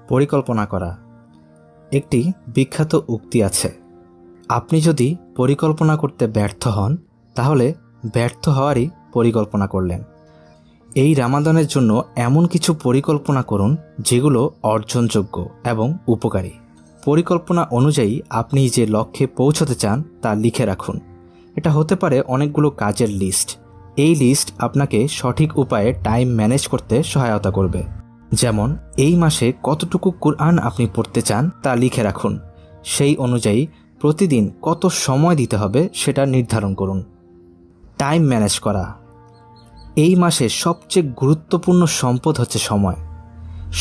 পরিকল্পনা করা। একটি বিখ্যাত উক্তি আছে, আপনি যদি পরিকল্পনা করতে ব্যর্থ হন তাহলে ব্যর্থ হওয়ারই পরিকল্পনা করলেন। এই রামাদানের জন্য এমন কিছু পরিকল্পনা করুন যেগুলো অর্জনযোগ্য এবং উপকারী। পরিকল্পনা অনুযায়ী আপনি যে লক্ষ্যে পৌঁছতে চান তা লিখে রাখুন। এটা হতে পারে অনেকগুলো কাজের লিস্ট। এই লিস্ট আপনাকে সঠিক উপায়ে টাইম ম্যানেজ করতে সহায়তা করবে। যেমন এই মাসে কতটুকু কুরআন আপনি পড়তে চান তা লিখে রাখুন। সেই অনুযায়ী প্রতিদিন কত সময় দিতে হবে সেটা নির্ধারণ করুন। টাইম ম্যানেজ করা। এই মাসে সবচেয়ে গুরুত্বপূর্ণ সম্পদ হচ্ছে সময়।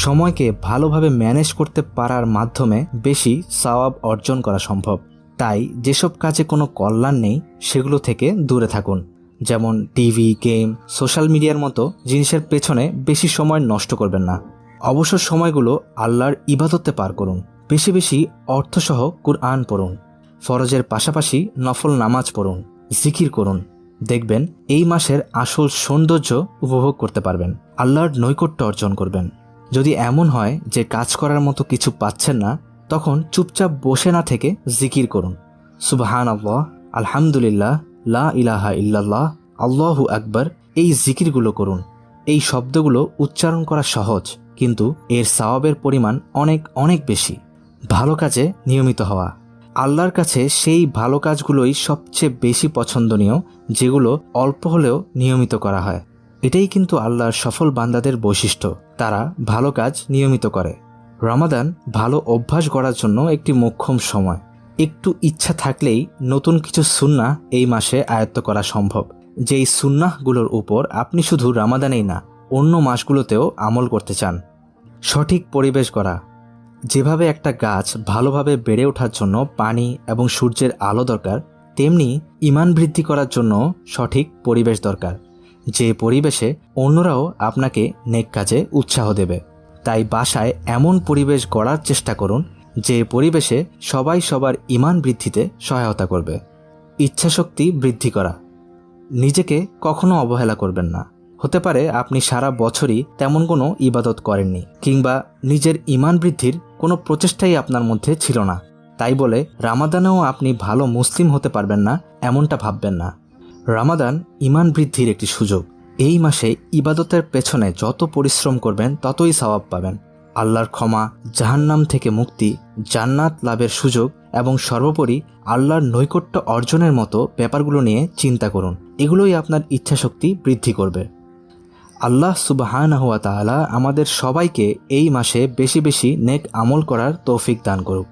সময়কে ভালোভাবে ম্যানেজ করতে পারার মাধ্যমে বেশি সওয়াব অর্জন করা সম্ভব। তাই যেসব কাজে কোনো কল্যাণ নেই সেগুলো থেকে দূরে থাকুন। যেমন টিভি, গেম, সোশ্যাল মিডিয়ার মতো জিনিসের পেছনে বেশি সময় নষ্ট করবেন না। অবসর সময়গুলো আল্লাহর ইবাদতে পার করুন। বেশি বেশি অর্থসহ কুরআন পড়ুন। ফরজের পাশাপাশি নফল নামাজ পড়ুন, জিকির করুন। দেখবেন এই মাসের আসল সৌন্দর্য উপভোগ করতে পারবেন, আল্লাহর নৈকট্য অর্জন করবেন। যদি এমন হয় যে কাজ করার মতো কিছু পাচ্ছেন না, তখন চুপচাপ বসে না থেকে জিকির করুন। সুবহানাল্লাহ, আলহামদুলিল্লাহ, লা ইলাহা ইল্লাল্লাহ, আল্লাহু আকবার। এই জিকিরগুলো করুন। এই শব্দগুলো উচ্চারণ করা সহজ, কিন্তু এর সওয়াবের পরিমাণ অনেক অনেক বেশি। ভালো কাজে নিয়মিত হওয়া। আল্লাহর কাছে সেই ভালো কাজগুলোই সবচেয়ে বেশি পছন্দনীয় যেগুলো অল্প হলেও নিয়মিত করা হয়। এটাই কিন্তু আল্লাহর সফল বান্দাদের বৈশিষ্ট্য, তারা ভালো কাজ নিয়মিত করে। রমাদান ভালো অভ্যাস গড়ার জন্য একটি মোক্ষম সময়। একটু ইচ্ছা থাকলেই নতুন কিছু সুন্নাহ এই মাসে আয়ত্ত করা সম্ভব, যেই সুন্নাহগুলোর উপর আপনি শুধু রমাদানেই না অন্য মাসগুলোতেও আমল করতে চান। সঠিক পরিবেশ গড়া। যেভাবে একটা গাছ ভালোভাবে বেড়ে ওঠার জন্য পানি এবং সূর্যের আলো দরকার, তেমনি ঈমান বৃদ্ধি করার জন্য সঠিক পরিবেশ দরকার, যে পরিবেশে অন্যরাও আপনাকে নেক কাজে উৎসাহ দেবে। তাই বাসায় এমন পরিবেশ গড়ার চেষ্টা করুন যে পরিবেশে সবাই সবার ঈমান বৃদ্ধিতে সহায়তা করবে। ইচ্ছাশক্তি বৃদ্ধি করা। নিজেকে কখনো অবহেলা করবেন না। হতে পারে আপনি সারা বছরই তেমন কোনো ইবাদত করেননি, কিংবা নিজের ঈমান বৃদ্ধির কোনো প্রচেষ্টাই আপনার মধ্যে ছিল না। তাই বলে রামাদানেও আপনি ভালো মুসলিম হতে পারবেন না এমনটা ভাববেন না। রামাদান ঈমান বৃদ্ধির একটি সুযোগ। এই মাসে ইবাদতের পেছনে যত পরিশ্রম করবেন ততই সওয়াব পাবেন। আল্লাহর ক্ষমা, জাহান্নাম থেকে মুক্তি, জান্নাত লাভের সুযোগ এবং সর্বোপরি আল্লাহর নৈকট্য অর্জনের মতো ব্যাপারগুলো নিয়ে চিন্তা করুন। এগুলোই আপনার ইচ্ছাশক্তি বৃদ্ধি করবে। আল্লাহ সুবহানাহু ওয়া তাআলা আমাদের সবাইকে এই মাসে বেশি বেশি নেক আমল করার তৌফিক দান করুক।